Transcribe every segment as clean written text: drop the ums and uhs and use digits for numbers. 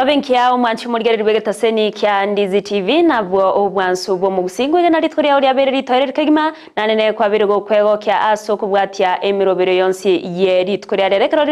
Wabenkia umwanchi murigere rwegetaseni kya Ndizi TV nabwo obwansu bwo mugusingwe na ritwari ya uri ritwari kagima nanene kwa birego kwego kya aso kubwatia emirobero yonsi ye ritwari ya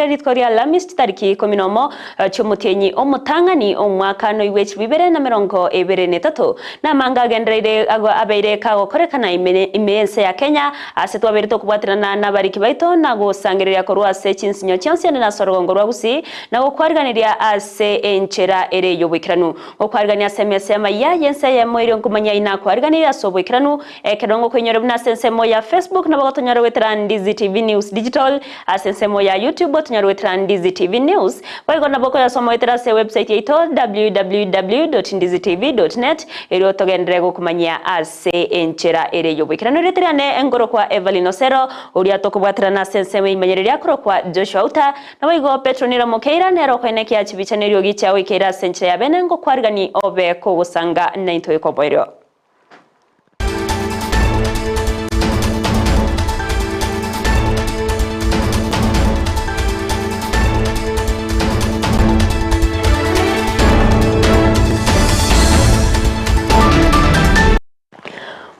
ritwari ya lamist tariki 10 cyumutenyi omutangani omwaka no iwechi bibere na 2023 namanga genderere abeire kago korekana ENSA ya Kenya asetwa berito kubwatirana nabariki baito nago sangerera korwa se chinsinyo cyansi na sorgongo rwa Gusii nago kwariganira ase enchera ere yobwikiranu okwarigania SMS AMAYIA ENSA EYEMO kumanya ina kwariganira sobwikiranu ekedongo kwenyoro buna sensemo ya Facebook na bagotonyaro wetra Ndizi TV News Digital asensemo ya YouTube otonyaro wetra Ndizi TV News baigo na boko ya somo wetra se website yeto www.ndizitv.net eri otogendrego kumanya ase enchera ere yobwikiranu retriane engoro kwa EVERLYNE OSERO uri atokubwatira na sensemo imanyereria kro kwa AUTA na baigo Petra nira Mokeira nero kweneke ya chibichanerio gicha wikera senche ya benengo kwarigani obe kogusanga na into ekoboiro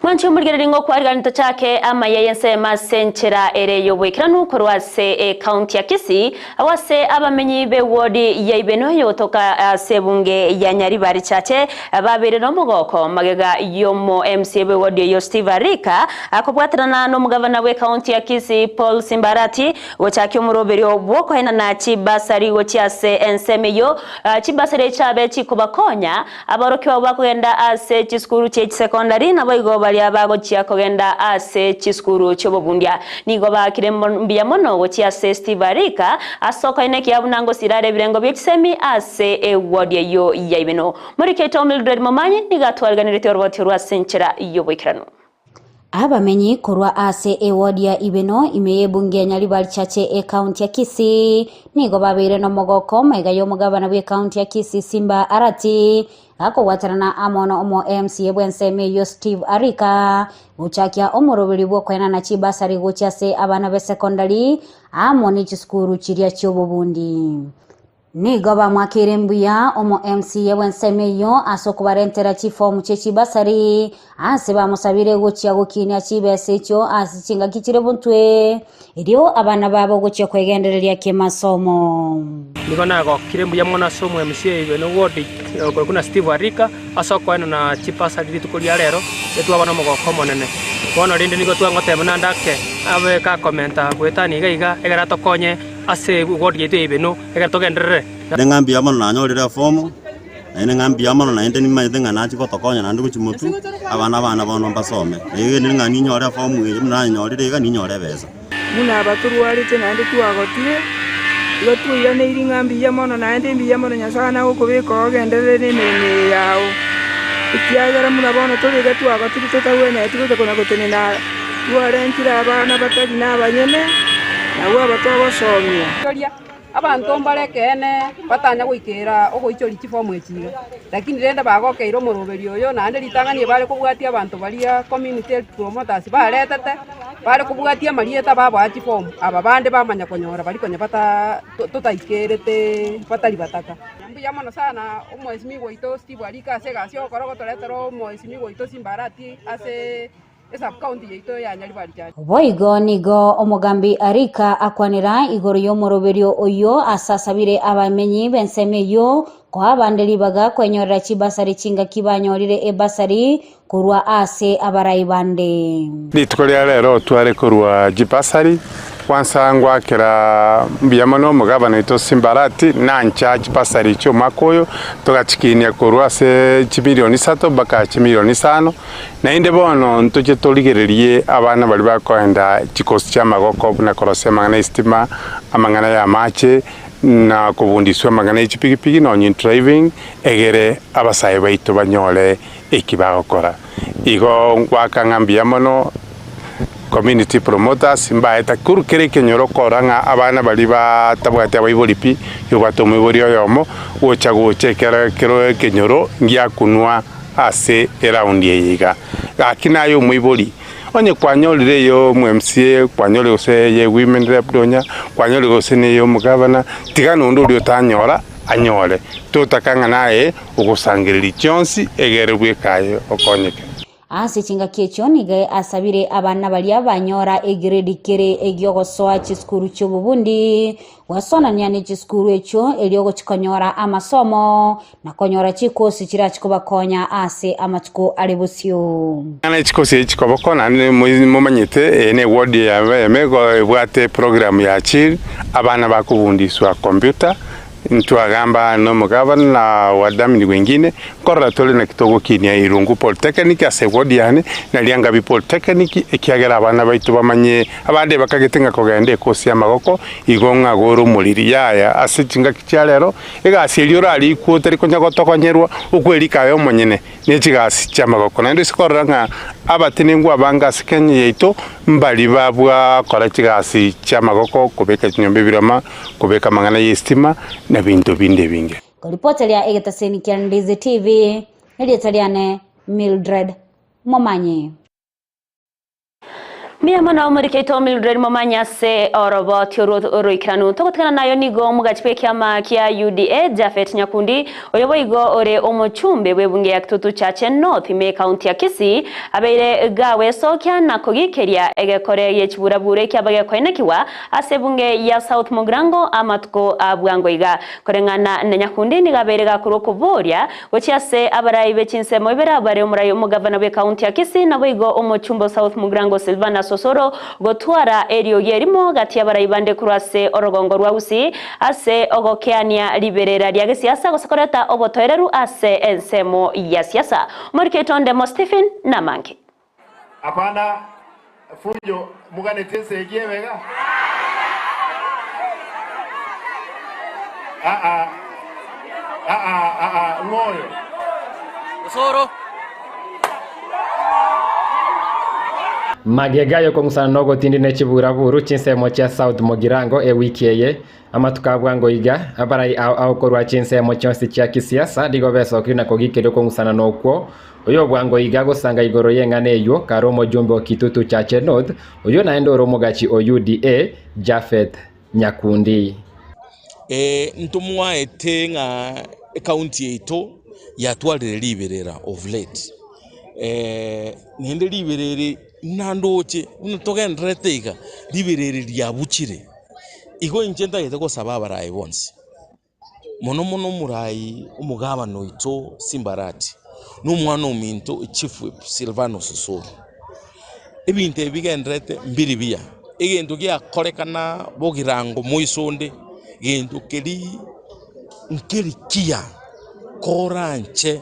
Mwanchi umurigeringo kwariganito chake AMAYIA ENSA masenchera ere yobwekiranu korwase county ya Kisii awase abamenyi be wodi ya ibeno yotoka sebunge ya Nyaribari chache babere no mugoko magega yomo MC be wodi yo Steve Arika akobwatirana no mugavana we county ya Kisii Paul Simbarati wochake umuroberi obwoko hena na chibasari wochiase ensemeyo chibasari chabe chikubakonya abarokiwa bakugenda ase chiskuru che secondary na boigo abago chia kogenda ase chiskuru chobobundia nigo bakire mbia mono gochia se Steve Arika asoko ineki abunango sirare birengo byekisemi ase ewodi yo yaibeno muri keto Mildred Momanyi nigatwarganirete orwati rwa senchera yobwikirano abamenyi korwa ase ewodi ya ibeno imeye bunge ya Nyaribari chache county ya Kisii nigo babire no mogoko mega yo mugabana we county ya Kisii Simba Arati ako watarana amono omo MC bwenseme yo Steve Arika uchakia omorobiri bwo kwena na chibasari gochase abana be secondary amoni chiskuru chiria chobobundi nigo bamwakire mbuya omo MC bwenseme yo asokubarentera chifomu chechibasari ase bamusabire gochia gokinya chibese cyo asichinga kichire buntwe irio abana babo gochia kwegendereria kemasomo nigo nago kirembuya mona somo MC ibeno wodi kuna Steve Arika asoko na chipasari tukulia rero etwabana mogoko monene bono rinde nigo twangotebana ndake abe ka komenta gwetani gaiga egara tokonye ase wodi yetu ibeno egara togenderere ngambi amono na nyorira fomu ene ngambi amono na ende ni maithenga na chiko tokonya na ndugu chimutu abana bono mbasome ege ni ngani nyora fomu ye mna nyorire ga ni nyore beza muna abaturwarite na ndi twagotire igo tuyane iri ngambi amono na ende mbi amono nyasana ukubiko genderere nene yao ikiagera muna bono turiga twagotire tutawene turuta kona gotene na twarentira abana batari na abanyene nawe abatogosomia abantu mbarekene batanya gwikira ogoichori chifomu echiga lakini renda bagokeiro moroberi oyo na ande litanganie bale kubwatia abantu balia community promoters baretete bale kubwatia marieta babo achifomu aba bande bamanya konyora bali konya bata tutaikerete batali bataka mbuya mono sana omwesimi goito Steve Arika asega sio korogo toletero omwesimi goito Simbarati ase esa county yeto ya Nyaribari chache boigo nigo omugambi Arika akwanira igoro yo moroberio oyo asasabire abamenyi bensemeyo ko abandeli baga kwenyorera chibasari chinga kibanyorire ebasari kurwa ase abaraibande litkolia rero tware kurwa jibasari kwansangwa kera mbiyamono mugabana ito Simbarati nancha chibasari cyo makoyo tugachikinia kurwa se chimilioni 3 baka chimilioni 5 na inde bono ntoje toligererie abana bali bakoenda chikosi cha magoko na korosema na istima amangana ya mache na kubundiswa magana y'ipigipigi no nyi driving egere abasaye baito banyole ekibagokora igo ngwakangambia mono community promoters mbaeta kurukere kenyoro koranga abana bali batabwate abayibolipi yobatomwe borio yomo wocha gochekera kero kenyoro ngia kunwa ase around yeyiga akinayo mwiboli onye kwanyolire yo MCA kwanyolire ose ye women rep donya kwanyolire ose ne yo mugavana tigano ndo tanyora anyore tutakanga naye ugusangiriri chonsi egere bwekaye okonyeke ase chingaki echo niga asabire abana baria banyora egrade kere egyogosoa chiskuru chobubundi wasonania ne chiskuru echo eliogo chikonyora amasomo na konyora chikosi chira chikobakonya ase amatuko alebusio ana chikosi chikobokona mumanyite ne ward ya EVERLYNE bwate program ya chil abana bakubundiswa computer ntwagamba no mugabana na wadamini wengine korra tole na kitogo kinia irungu polytechnic ase ward yani na lianga bi polytechnic ekiagera abana baitu bamanye abande bakagetenga kogende kosi amagoko igonga goro muliri yaya ase chinga kicyalero egasi eliora ali kuoteri konya gotokonyerwa ukwelika yo monyene n'ekigasi cyamagoko nando sikorra nga abatenengwa abanga sikenye yeito mbali babwa kora kigasi cyamagoko kubeka kinyombe birama kubeka mangana yestima na bintu binde binge Kolipotelea egetaseni kia Ndizi TV Elietaliane Mildred Momanye Miamana umurikeito Mildred Momanya se orobo tioroikranu tokotkana nayo nigo mugachpe kiama kia UDA Jafet Nyakundi oyobo igo ore omochumbe webunge ya kitutu chache North ime county ya Kisii abeire gawe sokya na kogikeria egekore yechiburabure kiabage koenekiwa asebunge ya South Mogrango amatuko abwango iga korengana na Nyakundi nigabeire gakuro kuboria gochiase abarayi bechinsemo ibera bare umurayo mugavana we county ya Kisii nabo igo omochumbo South Mogrango Silvana Osero gotwara erio yerimo gati abarayibande kurase orogongo rwa Gusii ase ogokeania liberera rya gisiasa gosakoreta obotoereru ase ensemo ya siasa Moriketonde mo Stephen Namangi apana fujo mugane tense giewega ngoyo Osoro Magegayo kongusana nogo tindi nechiburaburu chinsemo cha South Mogirango wiki eye amatukabwango iga abarai aukorwa chinsemo chonsi cha kisiasa digo beso kina kogikero kongusana nokwo oyo bwango iga gosanga igoro yengane yo karomo jumbo kitutu cha North oyo naendo romo gachi OUDA Jafet Nyakundi ntumwa etenga county eto yatwalire liberera of late nende liberere nandoche unotogendretega liberere lyabuchire igo inchenta yeteko sababara ibonsi mono murai umugabano ito Simbarati n'umwana uminto chief Silvano Susuru ebinte bigendrete mbiribia egento kya korekana bogirango moisonde gento keri nkeri kia koranche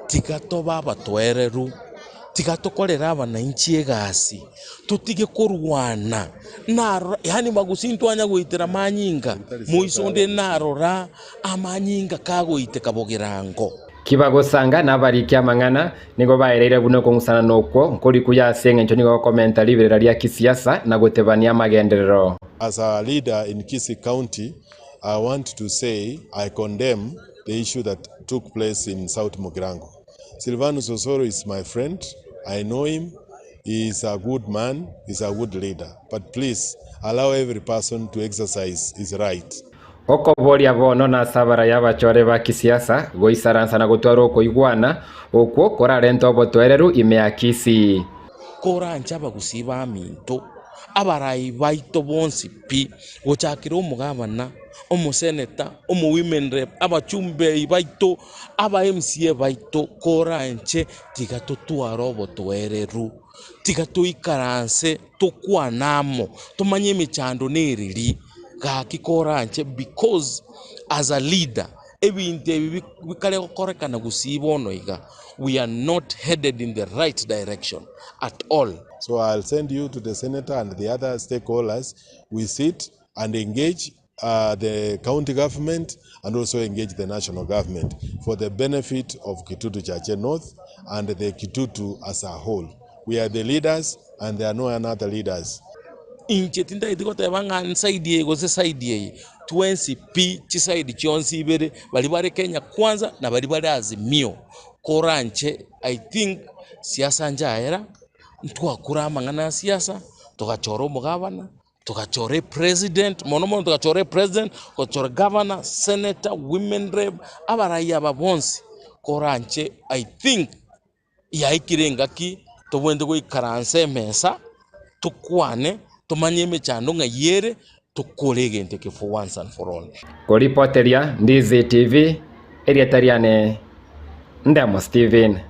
tikatoba abatwereru tikatokorera abananchi egasi tutige kurwana naro yani magusinto anya goitera manyinga muisonde narora amanyinga kagoite kabogirango kibagosanga nabari kyamangana nigo baereire buno kongusana nokwo nkori kuya sengencho nigo komenta liberera lya kisiasa na gotebania magenderero. As a leader in Kisii County, I want to say I condemn the issue that took place in South Mogrango. Silvanus Osoro is my friend. I know him. He is a good man. He's a good leader. But please allow every person to exercise his right. Oko boria bono na sabara y'abachore ba kisiasa goisaransa na gutwara uko igwana okwo korarento botwereru imea Kisii korancha bagusiba minto abarayi baito bonsi pi gochakira umugabana umuseneta women rep abachumbe baito aba MCA baito koranche tigatotwara botwereru tigatoikaranse tokwanamo tumanye michando neriri gakikoranche because as a leader ebinte bikale korekana gusibono iga we are not headed in the right direction at all. So I'll send you to the senator and the other stakeholders. We sit and engage the county government and also engage the national government for the benefit of Kitutu Chache North and the Kitutu as a whole. We are the leaders and there are no other leaders. Inchetinda idikote banga nsaidiye goze saidiye twensi pi chisaidi chionsi ibere balibare Kenya kwanza na balibare Azimio koranche. I think siasa njaera ntwa kurama ngana siasa tugachoro mugabana tukachore president mono tukachore president tukachore governor senator women rep abaraya babonsi koranche I think yaikirengaki tubwende goikaranse mesa tukwane tumanye mechando ngayere tukorege for once and for all. Kuripoteria Ndizi TV erietariane Ndemo Steven.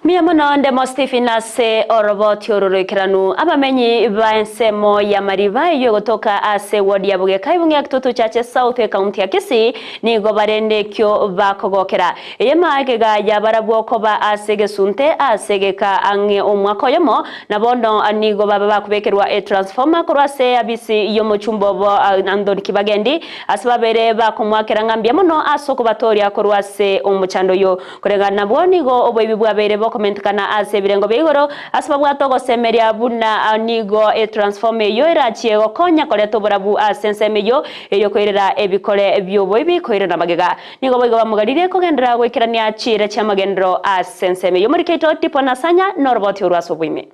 Miyamono Ndemo Stephen ase oroboti ororokiranu abamenyi ba ensemo ya mariva iyo gotoka ase wodi ya Bugeka ibunge ya kitutu chache South County ya Kisii nigo barende kyo bakogokera eyema agega ya barabwoko ba ase gesunte ase geka ange omwako yomo na bondo nigo baba bakubekerwa e transformer korase abisi yo muchumbo bo Andoni Kibagendi asbabere bakumwakera ngambya mono asoko batoria korwase omuchando yo korega nabwo nigo oboyibi bwabere komentkana ase birengo beigoro asbabwa togo semeria buna nigo e transforme yo irachie gokonya kole toburabu asenseme yo eyo koirera ebikole byobo ibikoirera magega nigo boigo bamugarire kogendera gwikirania chire cha magendro asenseme yo muriketo tipo nasanya norboti urwaso bwime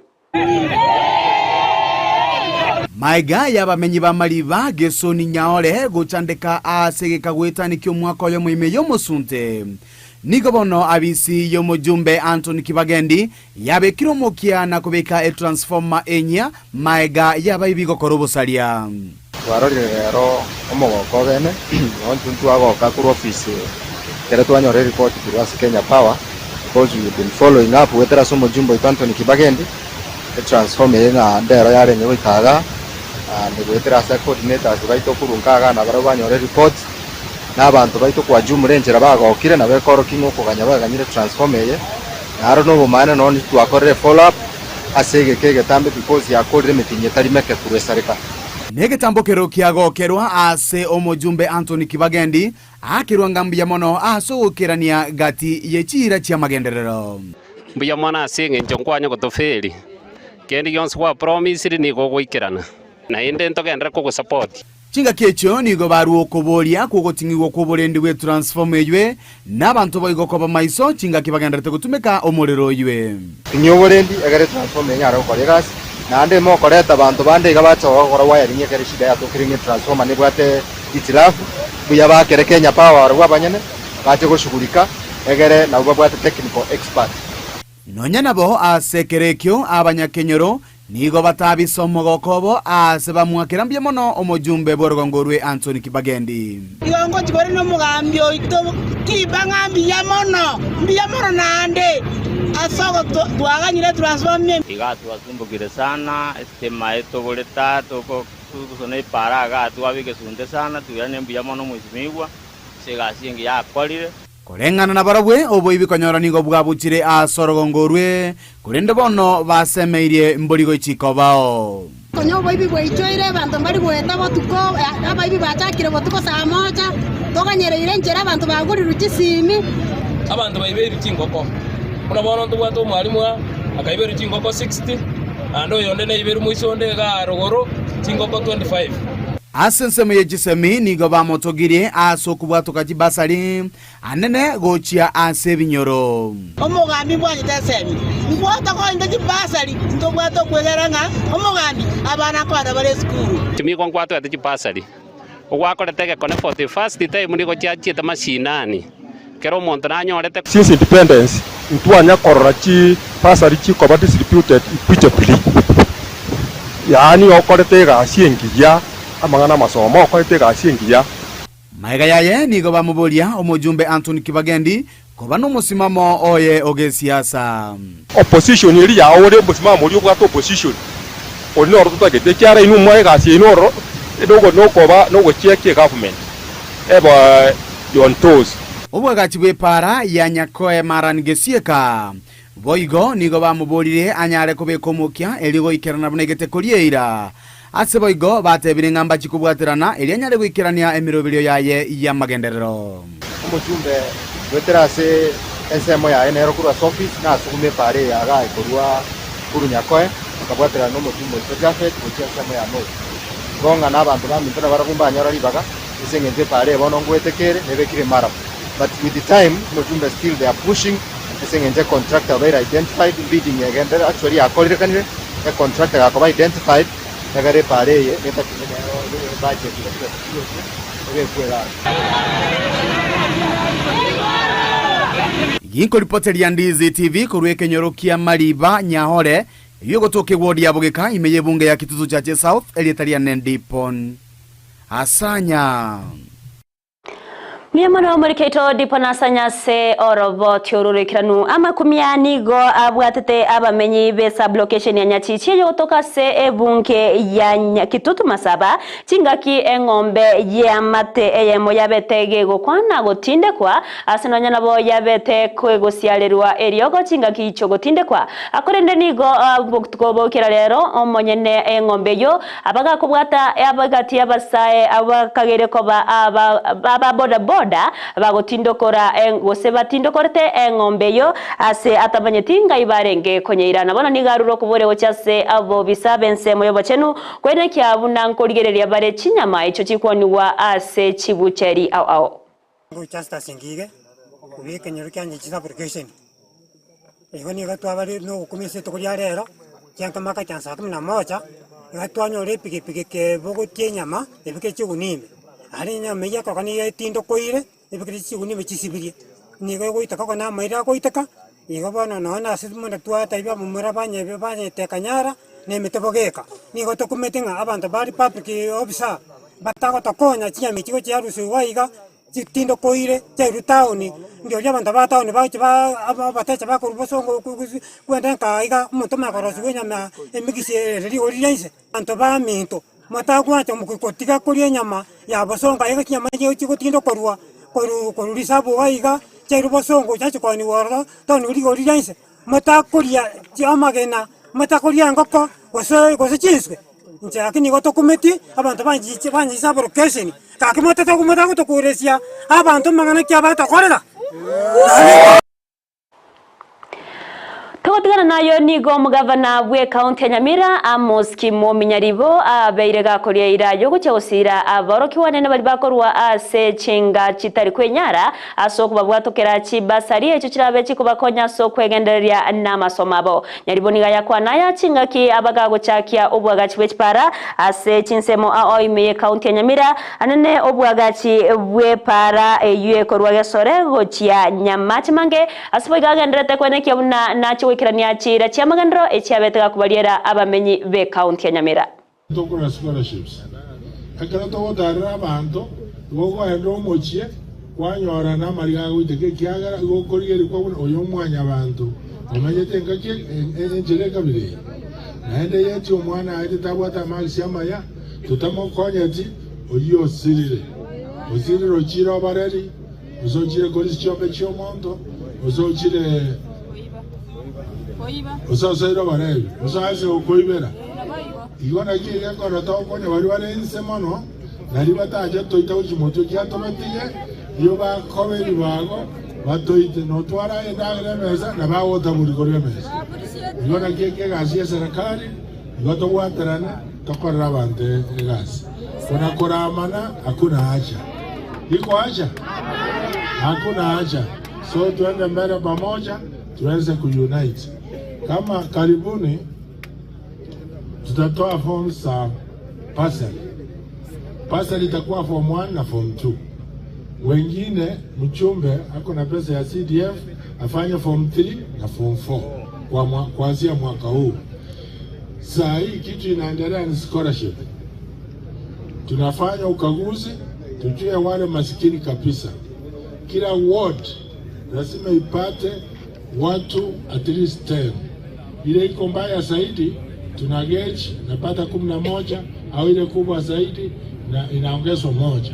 Maiga y'abamenyi ba mariva gesoni nyaore gucandika asegeka gwetanikyo mwaka yo muime yo musunte nigo bono abisi yo mujumbe Anthony Kibagendi yabekiro mokia na kubeka e transformer enya maiga yaba ibigo korobosaria warorero omogoko bene ontuntu agoka ku office kere twanyore report ku Kenya Power because we've been following up with the mujumbe Anthony Kibagendi the transformer na ndero yare nyo ikaga and with the coordinators baito kurunkaga na barabanyore report n'abantu baito kwa jumurengera bagokire na bekoro kingo kuganya baganyire transformer ye naro no bumana no twakorere follow up asege kege tambe because yakorire metinye tari meke kuresareka nege tambokero kiagokerwa ase omujumbe Anthony Kibagendi akirwa ngambya mono asogokirania gati yechira chia magenderero mbuya mwana asenge njonkwanyo gotoferi kendi yonse kwa promise ni gogoikirana na inde ntogendera ko support chinga kecho nigo baruo koboria kugotingirwa koborendi we transform ywe nabantu boigoko ba maiso chinga kibagenderete gutumeka omorero ywe inyoborendi agare transform nyara ukoregas nande mo koreta abantu bande gabacha gukora wiring yekere shida ya tokiringe transformer ne bwate itilafu buya bakere Kenya Power rwabanyene bache gushugurika egere na bwate technical expert nonya nabo asekerekyo abanyakenyoro nigo batabisomo gokobo aseba mwakirambye mono omujumbe borgongorwe Anthony Kibagendi igongo chigore no mugambyo ito kibangambi ya mono nande asogo twaganyire transforme igatu asumbukire sana estema eto boleta toko kusone paraga twabike sunde sana tuyane mbi ya mono mwizimigwa segasingi ya kwalire Korengana na barabwe oboibi konyora nigo bwabuchire asorogongorwe kurende bono basemeirie mborigo ichiko bao konyo boibi bwaichoire bantu bari gweta botuko abaibi bachakire botuko saa moja toganyere njera abantu baguri ruchisimi abantu baiberi chingoko kuna bono tubwato mwalimu akaiberi chingoko 60 ando yonde na iberu muisonde ga rogoro chingoko 25 Asenseme yejisemi nigo bamotogirie asokubwato kajibasari anene gochia asebinyoro omugambi bwanyitesemi ngwata ko indeji basari ndobwato kwegeranga omugambi abana kwara bare school timi kwa ngwato ati basari ogwakoretege kone 41st time nigo chiachita mashinani kero monto nanyorete since independence ntwanya kororachi basari chiko ba distributed equitably yani okoretega asiengiya amangana masomo kwetega asingiya maiga yaye nigo bamubolia omujumbe Anthony Kibagendi koba no musimamo oye ogesiasa opposition iri ya ore musimamo uri bwa opposition oni oro tutagete kyara inu mwe gasi inu oro edogo no koba no gocheke government eba yon toes obwa gachibwe para ya nyakoe maranigesieka boigo nigo bamubolire anyare kobekomokia eligo ikerana bunegete kolieira aseboigo batebire ngamba chikubwatirana elianyare gwikirania emirobiryo yaye ya magenderero omujumbe weterase ensemo ya enero kurwa office na sukume pare ya ga ikorwa kurunyakoe akabwatirana no mujumbe Jafet kuchia ensemo ya no gonga na abantu bamintana barakumba nyara ribaga isengeze pare bono ngwetekere nebekire mara but with the time mujumbe still they are pushing isengeze contractor very identified bidding again actually akolire kanire a contractor akoba identified Tagare pareye neta kinero budget ogekwera. Ginko ripoteria Ndizi TV kurweke nyorokia Mariba Nyahore yogotoke wodi ya Bugeka imeye bunge ya Kitutu Chache South elietaria Nendipon Asanya Miyamano muriketo dipona sanyase orobo tiorurikiranu amakumyanigo abwatete abamenyi be sublocation ya Nyachichi yotoka se ebunke ya Kitutu Masaba chingaki engombe ya mate EYEMO yabetege gokwana gotinde kwa asinonya nabo yabete kwegosialerwa eriogo chingaki icho gotinde kwa akorende nigo bukugobokera rero omonyene engombe yo abaga kubwata abagati abasae abakagere ko aba boda bagotindokora gose batindokorete engombe yo ase atabanyetinga ibarenge konyeirana bona nigaruro kubore ochase abo bisabense moyo bachenu kwene kyabuna nkorigereria bare chinyama icho chikwoniwa ase chibucheri au Chasta singige ubike nyurukanye chisa application igoni gatwabari no kumise tokuria rero cyanka maka chansa kumna moja gatwanyore pike ke bogotie nyama ebike chigunime ari nyama yako kani tindo koire ebike chigunime chisibirie nigo goitaka kana maira goitaka igo bono nona asimunda twata ibya mumura banye tekanyara nemetebogeka nigo tokumetinga abantu bari public officer batago tokonya chinyama chigo chiarusu waiga tindo koire teru tauni ndio abantu ba tauni batecha bakurubosongo kwenda kaiga umuntu makorosi wenyama emigise riri oriyanse abantu ba minto matagwacha mukotiga kuri nyama ya bosonga yiga nyama yigo tindo korwa korurisabu waiga teru bosongo chacho kwani woro tauni uri oriyanse matakuria amagena matakuria ngoko gose chiswe nchakini gotokumeti abantu banjisa application kakimota tokumota kutokuresia abantu mangana kyabata korera Tugotigana nayo nigo mugavana bwe county ya Nyamira Amos Kimominyaribo abeirega koria irayo gucyosira aboroki wanene bari bakorwa ase chinga chitari kwenyara asoko babwatokera chibasari echo kirabe chikubakonya so kwegenderia namasomabo Nyaribo niga yakwana ya chinga ki abagago chakia obwagachi bwechipara ase chinsemo aoime county ya Nyamira anene obwagachi bwepara eyue korwa gesore gochia nyamachimange asiboigagendrete kwene kyabuna nacho kirania chira chiamagandro echiabetega kubaliera abamenyi be county ya Nyamira tokora scholarships akara to darra abantu gogo endo mochie kwanyora na mariga gwiteke kiagara gokorigeri kwa oyo mwanya abantu omanyete ngaki enjere kabiri naende yeti omwana aite tabwata magisi amaya tutamokonyeti oyo osirire ochira bareri uzochire golisi chombe chiomondo uzochire Usasairo barebi, usase ukoibera. Igona kiye kora tokonya bari barense mono, nari bataje toita uchimoto kyatomatige, iyo bakoberi bago, batoite no twara endagre meza na bawota muri korya meza. Igona kiye gasi serikali, igoto watarana tokora bante gasi. Kuna koramana hakuna haja. Iko haja? Hakuna haja. So tuende mbele pamoja, tuweze kuunite. Kama karibuni tutatoa forms za parcel. Parcel itakuwa form 1 na form 2. Wengine mchumbe ako na pesa ya CDF afanye form 3 na form 4 kuanzia mwaka huu. Saa hii kitu inaendelea ni scholarship. Tunafanya ukaguzi tujue wale masikini kabisa. Kila ward lazima ipate watu at least 10. Ile iko mbaya zaidi tuna gauge napata 11 au ile kubwa zaidi na inaongezwa moja.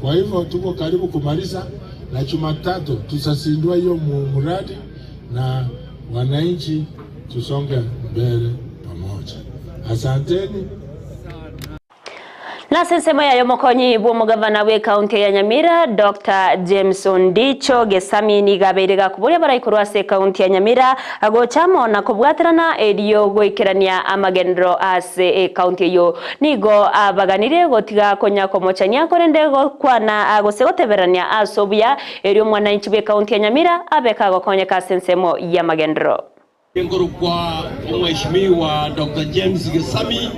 Kwa hivyo tuko karibu kumaliza na Jumatatu tutasindua hiyo mradi na wananchi tusonge mbele pamoja. Asanteni. Na sensemo ya yomokonyi bw'omugavana we county ya Nyamira Dr. Jameson Dicho gesami ni gaberega kuburia barayikorwa se county ya Nyamira agochamo na kubwatirana eriyo goikerania amagendro ase county yo nigo abaganire gotiga konya komochania korende gokwana agosegoteberania asobya eriyo mwana inchi be county ya Nyamira abeka gokonya ka sensemo ya magendro Ngoro kwa mheshimiwa Dr. James Gesami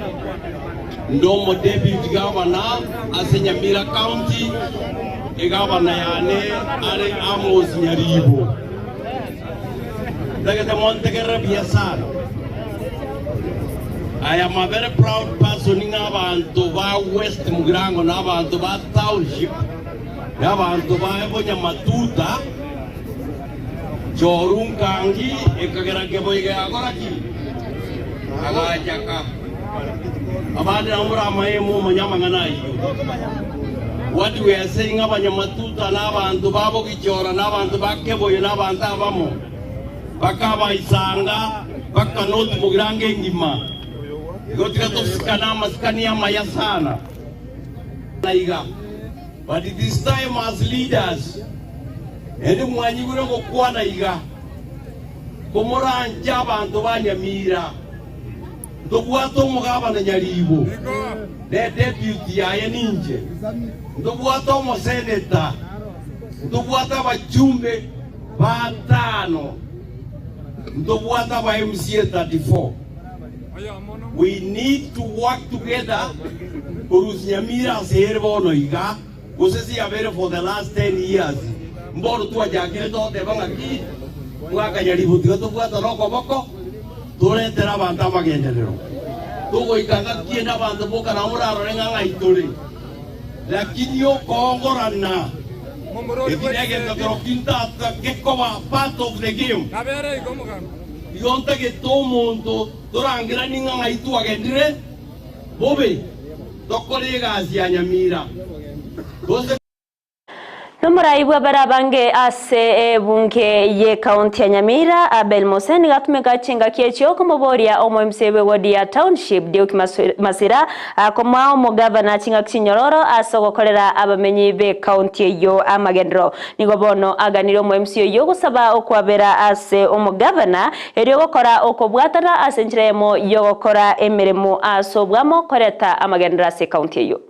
ndomo deputy governor ase Nyamira County governor yane are Amos Nyaribo dagata montegera biasara. I am a very proud person in abantu ba West Mugirango na abantu ba Township na abantu ba Ebonya Matuta Jorun Kangi ekagera keboige agoraki agajaka abandi namura AMAYIA manyama nganayo. What we are saying abanyamatuta n'abantu babo kichora n'abantu bakeboye n'abantu abamo bakaba isanga bakanoti mugirange ngima gotika tosikana maskani AMAYIA sana naiga. But this time as leaders ende mwanyi gure ko kwana iga komoranja abantu banyamira ndobwato mugaba na Nyaribo the deputy yaye ninje ndobwato mo senator ndobwato abajumbe batano ndobwato aba MCA 34. We need to work together kurus Nyamira serbono iga kusesi abere for the last 10 years mboro tu ajakire to te banga ki mwaka Nyaribo tigato bwato roko boko turetera abantu amagenderero tugo ikanga kienda abantu boka na muraro renga itore lakini yo kongorana ekidege ndoro kinta kekoba part of the game nabere igomugana yonta ke to mundo dorangira ninga itu agendire bobe tokolega asia Nyamira Nomuraibu barabange ase bunge ye kaunti ya Nyamira Abel Moseni gatumeka chinga kiechio kumuboria omo msewe wodi ya township Diuki Masira komao mo governor chinga kinyororo asogokorera abamenyi be kaunti yo amagendro nigobono aganiro mo MCO yo gusaba okwabera ase omo governor erio gokora okobwatara ase njiremo yo gokora emiremo asobwamo koreta amagendra ase kaunti yo.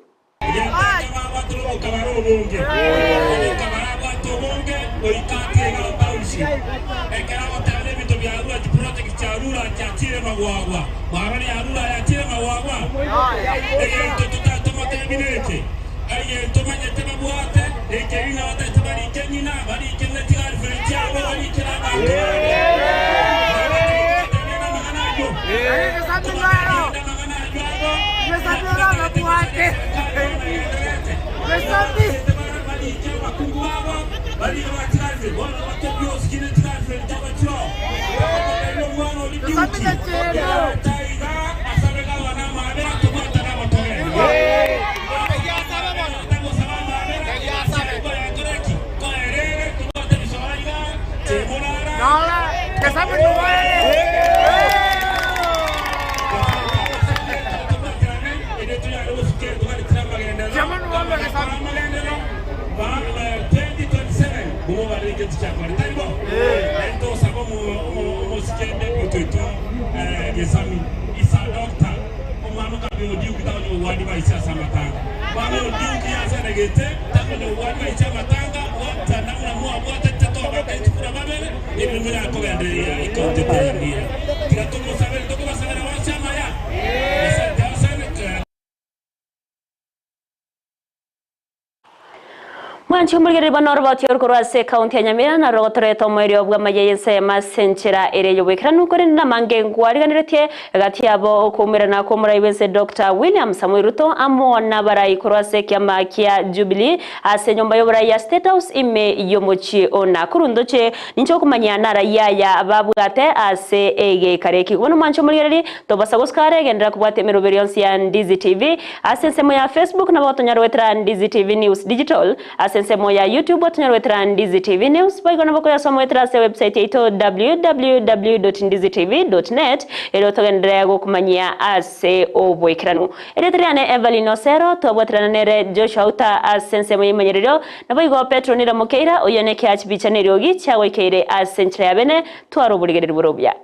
Mwanchi umurigere banorobati yorukorwase kaunti ya Nyamira na rogotoreto mwerio bwa mayense masenchera ereyo wekera nukore na mangengu ariganiretie gati yabo okumira na komura ibense Dr. William Samuel Ruto amona barayi korwase kyama kya Jubilee ase nyomba yobora ya State House ime yomochi ona kurundoche nincho kumanya nara yaya babwate ase ege kareki wono mwanchi umurigere to basagoskare gendera kubwate meroberionsi ya Ndizi TV ase semo ya Facebook na botonyarwetra Ndizi TV News Digital ase semo ya YouTube watunyarwetra Ndizi TV News baigona bako ya somo wetra se website ito www.ndizitv.net ero togendera kumanyia ase obwekiranu eretriane EVERLYNE OSERO tobwetra nere Joshua AUTA ase semo yimanyerero nabaigo Petra nira Mokeira oyoneke achibicha neryogi chawekeire ase nchira yabene twaro buligerero burobya.